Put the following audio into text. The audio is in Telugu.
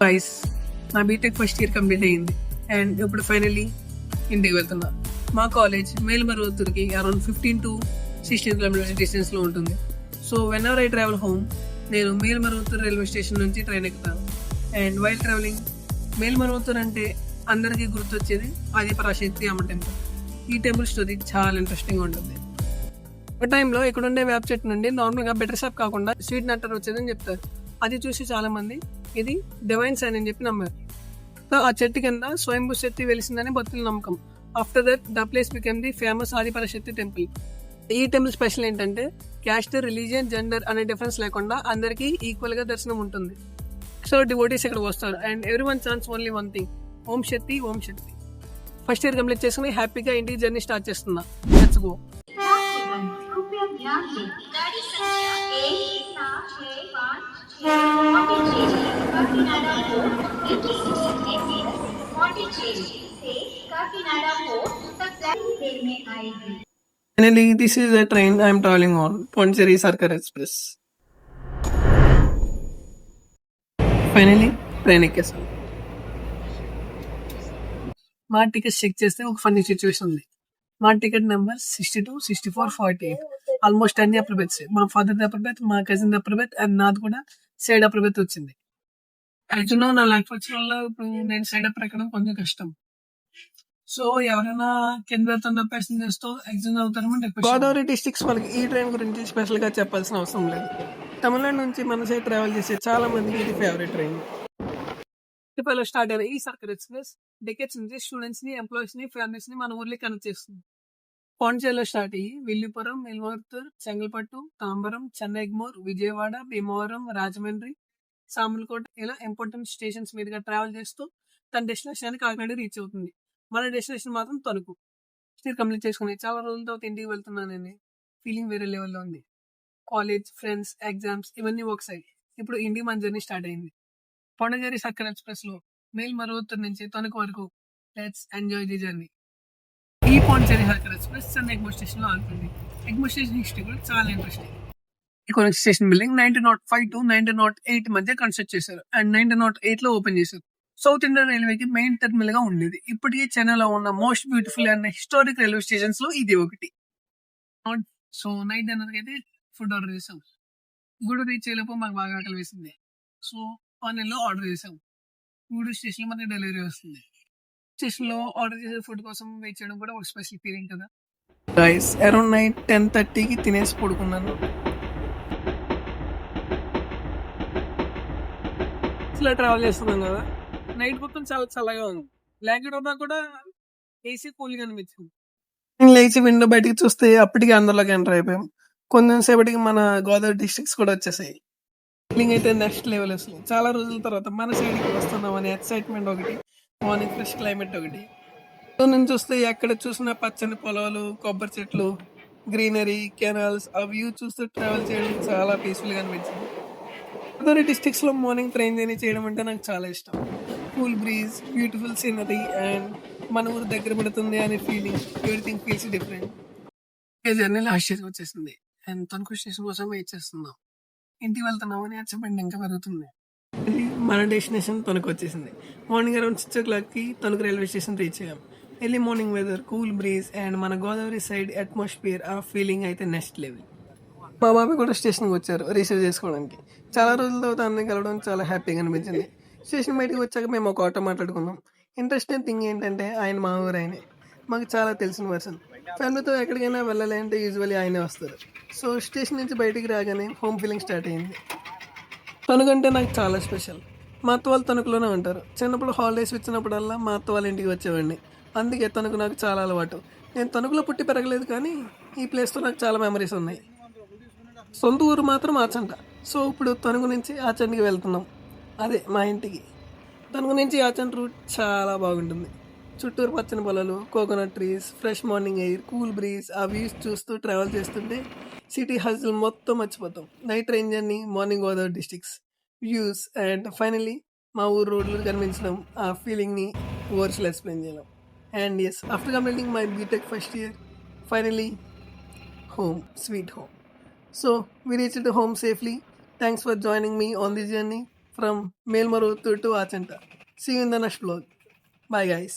గైస్, నా బీటెక్ ఫస్ట్ ఇయర్ కంప్లీట్ అయ్యింది అండ్ ఇప్పుడు ఫైనల్లీ ఇంటికి వెళ్తున్నా. మా కాలేజ్ మేల్మరువత్తూరుకి అరౌండ్ 15 to 16 కిలోమీటర్స్ డిస్టెన్స్లో ఉంటుంది. So when ever I travel home, నేను మేల్మరువత్తూరు రైల్వే స్టేషన్ నుంచి ట్రైన్ ఎక్కుతాను. అండ్ వైల్ ట్రావెలింగ్, మేల్మరువత్తూరు అంటే అందరికీ గుర్తొచ్చేది ఆదిపరాశక్తి అమ్మ టెంపుల్. ఈ టెంపుల్ స్టోరీ చాలా ఇంట్రెస్టింగ్గా ఉంటుంది. ఒక టైంలో ఇక్కడ ఉండే వేప చెట్టు నుండి నార్మల్గా బెటర్ షాప్ కాకుండా స్వీట్ నట్టర్ వచ్చేదని చెప్తారు. అది చూసి చాలా మంది ఇది డివైన్ సైన్ అని చెప్పి నమ్మారు. సో ఆ చెట్టు కింద స్వయంభూ శక్తి వెలిసిందని భక్తుల నమ్మకం. After that the place became the famous Adiparashakti temple. ఈ టెంపుల్ స్పెషల్ ఏంటంటే క్యాస్ట్, రిలీజియన్, జెండర్ అనే డిఫరెన్స్ లేకుండా అందరికీ ఈక్వల్ గా దర్శనం ఉంటుంది. సో డివోటీస్ ఇక్కడికి వస్తారు and every one chance only one thing, Om Shakti Om Shakti. First year complete చేసుకుని హ్యాపీగా ఇంటికి జర్నీ స్టార్ట్ చేస్తున్నా. Let's go. Finally, this is a train I am traveling on, Pondicherry Sarkar Express. Finally, train ఎక్కేసాను. మా టికెట్ చెక్ చేస్తే ఒక ఫన్నీ సిచ్యువేషన్ ఉంది. మా టికెట్ నెంబర్ 62, 64, 48 ఆల్మోస్ట్ అన్ని అప్పర్ బెత్స్. మా ఫాదర్ ది అప్పర్ బెత్, మా కజిన్ ది అప్పర్ బెత్ అండ్ నాది కూడా సైడ్ అప్పర్ బెత్ వచ్చింది. యాక్చువల్గా నా లైఫ్ వచ్చిన వల్ల ఇప్పుడు నేను సైడ్ అప్పర్ ఎక్కడం కొంచెం కష్టం. సో ఎవరైనా కింద తన ప్యాసింజర్స్ తో ఎగ్జామ్ అవుతారని గోదావరి డిస్ట్రిక్ట్స్ వాళ్ళకి ఈ ట్రైన్ గురించి స్పెషల్ గా చెప్పాల్సిన అవసరం లేదు. తమిళనాడు నుంచి మన సైడ్ ట్రావెల్ చేసే చాలా మందికి ఇది ఫేవరెట్ ట్రైన్. తిరుపతిలో స్టార్ట్ అయిన ఈ సర్కర్ ఎక్స్ప్రెస్ డెకెట్స్ నుంచి స్టూడెంట్స్ ని, ఎంప్లాయీస్ ని, ఫ్యామిలీస్ ని మన ఊర్లో కనెక్ట్ చేస్తుంది. పాండిచేరిలో స్టార్ట్ అయ్యి విల్లుపురం, మేల్మరువత్తూరు, చెంగల్పట్టు, తాంబరం, చెన్నైగ్మూర్, విజయవాడ, భీమవరం, రాజమండ్రి, సామర్లకోట ఇలా ఇంపార్టెంట్ స్టేషన్స్ మీదుగా ట్రావెల్ చేస్తూ తన డెస్టినేషన్ కాకినాడ రీచ్ అవుతుంది. మన డెస్టినేషన్ మాత్రం తణుకు. స్టిల్ కంప్లీట్ చేసుకుని చాలా రోజుల తర్వాత ఇంటికి వెళ్తున్నానని ఫీలింగ్ వేరే లెవెల్లో ఉంది. కాలేజ్, ఫ్రెండ్స్, ఎగ్జామ్స్ ఇవన్నీ ఒక సైడ్. ఇప్పుడు ఇంటికి మన జర్నీ స్టార్ట్ అయింది. పాండిచేరి సర్కల్ ఎక్స్ప్రెస్ లో మేల్మరువత్తూరు నుంచి తణుకు వరకు. Let's enjoy the journey. ఈ పాండిచేరి సర్కల్ ఎక్స్ప్రెస్ చెన్నై ఎగ్మోర్ స్టేషన్ లో ఆగుతుంది. ఎగ్మోర్ స్టేషన్ హిస్టరీ కూడా చాలా ఇంట్రెస్టింగ్. ఈ కొనెక్ట్ స్టేషన్ బిల్డింగ్ 1905 to 1908 మధ్య కన్స్ట్రక్ట్ చేశారు అండ్ 1908 లో ఓపెన్ చేశారు. సౌత్ ఇండియన్ రైల్వేకి మెయిన్ టెర్మినల్ గా ఉండేది. ఇప్పటికీ చెన్నైలో ఉన్న most beautiful and historic railway stations లో ఇది ఒకటి. సో నైట్ డిన్నర్ అయితే ఫుడ్ ఆర్డర్ చేసాం. గూడూరు రీచ్ అయ్యేలోపు మాకు బాగా ఆకలి వేసింది. సో ఆన్లైన్ లో ఆర్డర్ చేసాం. గూడూరు స్టేషన్ లో మనకి డెలివరీ వస్తుంది. స్టేషన్ లో ఆర్డర్ చేసే ఫుడ్ కోసం వెయిట్ చేయడం కూడా ఒక స్పెషల్ ఫీలింగ్ కదా. గైస్, అరౌండ్ నైట్ 10:30కి తినేసి పడుకున్నాను. ఇలా ట్రావెల్ చేస్తున్నాం కదా, నైట్ మొత్తం చాలా చల్లగా ఉంది. బ్లాంకెట్ ఉన్నా కూడా ఏసీ కూల్గా అనిపించింది. నేను లేచి విండో బయటికి చూస్తే అప్పటికి అందరిలోకి ఎంటర్ అయిపోయాం. కొంచెం సేపటికి మన గోదావరి డిస్ట్రిక్ట్స్ కూడా వచ్చేసాయి. ఫీలింగ్ అయితే నెక్స్ట్ లెవెల్. అసలు చాలా రోజుల తర్వాత మన సైడ్కి వస్తున్నాం అనే ఎక్సైట్మెంట్ ఒకటి, మార్నింగ్ ఫ్రెష్ క్లైమేట్ ఒకటి. నేను చూస్తే ఎక్కడ చూసినా పచ్చని పొలాలు, కొబ్బరి చెట్లు, గ్రీనరీ, కెనాల్స్, ఆ వ్యూ చూస్తూ ట్రావెల్ చేయడం చాలా పీస్ఫుల్గా అనిపించింది. గోదావరి డిస్ట్రిక్ట్స్ లో మార్నింగ్ ట్రైన్ జర్నీ చేయడం అంటే నాకు చాలా ఇష్టం. Cool breeze, beautiful scenery and మన ఊరు దగ్గర పడుతుంది అనే feeling, everything feels different. Journey last station వచ్చేసింది అండ్ తణుకు స్టేషన్ కోసం వెయిట్ చేస్తున్నాం. ఇంటికి వెళ్తున్నాం అని ఎక్సైట్మెంట్ ఇంకా పెరుగుతుంది. మన డెస్టినేషన్ తణుకు వచ్చేసింది. మార్నింగ్ అరౌండ్ 6 o'clockకి తణుకు రైల్వే స్టేషన్ రీచ్ అయ్యాం. Early morning weather, cool breeze and మన గోదావరి సైడ్ అట్మాస్ఫియర్, ఆ ఫీలింగ్ అయితే నెక్స్ట్ లెవెల్. మా బాబాయ్ కూడా స్టేషన్కి వచ్చారు రిసీవ్ చేసుకోవడానికి. చాలా రోజుల తర్వాత అన్నీ కలవడం చాలా హ్యాపీగా అనిపించింది. స్టేషన్ బయటకు వచ్చాక మేము ఒక ఆటో మాట్లాడుకున్నాం. ఇంట్రెస్టింగ్ థింగ్ ఏంటంటే ఆయన మా ఊరు ఆయనే, మాకు చాలా తెలిసిన పర్సన్. ఫ్యామిలీతో ఎక్కడికైనా వెళ్ళాలి అంటే యూజువల్లీ ఆయనే వస్తారు. సో స్టేషన్ నుంచి బయటికి రాగానే హోమ్ ఫీలింగ్ స్టార్ట్ అయింది. తణుకంటే నాకు చాలా స్పెషల్. మా అత్త వాళ్ళు తణుకులోనే ఉంటారు. చిన్నప్పుడు హాలిడేస్ వచ్చినప్పుడల్లా మా అత్త వాళ్ళ ఇంటికి వచ్చేవాడిని. అందుకే తణుకు నాకు చాలా అలవాటు. నేను తణుకులో పుట్టి పెరగలేదు కానీ ఈ ప్లేస్తో నాకు చాలా మెమరీస్ ఉన్నాయి. సొంత ఊరు మాత్రం ఆచంట. సో ఇప్పుడు తణుకు నుంచి ఆచండికి వెళ్తున్నాం, అదే మా ఇంటికి. తణుకు నుంచి ఆచంట రూట్ చాలా బాగుంటుంది. చుట్టూరు పచ్చని పొలాలు, coconut trees, fresh morning air, cool breeze, ఆ వ్యూస్ చూస్తూ ట్రావెల్ చేస్తుంటే సిటీ హజిల్ మొత్తం మర్చిపోతాం. Night train journey, morning Godavari districts, views and finally మా ఊరు రోడ్లు కనిపించడం, ఆ ఫీలింగ్ని వర్డ్స్లో ఎక్స్ప్లెయిన్ చేయడం. And yes, after completing my BTech first year, finally home, sweet home. So we reached home safely. Thanks for joining me on this journey. From Melmaru to Vachanta. See you in the next blog. Bye guys.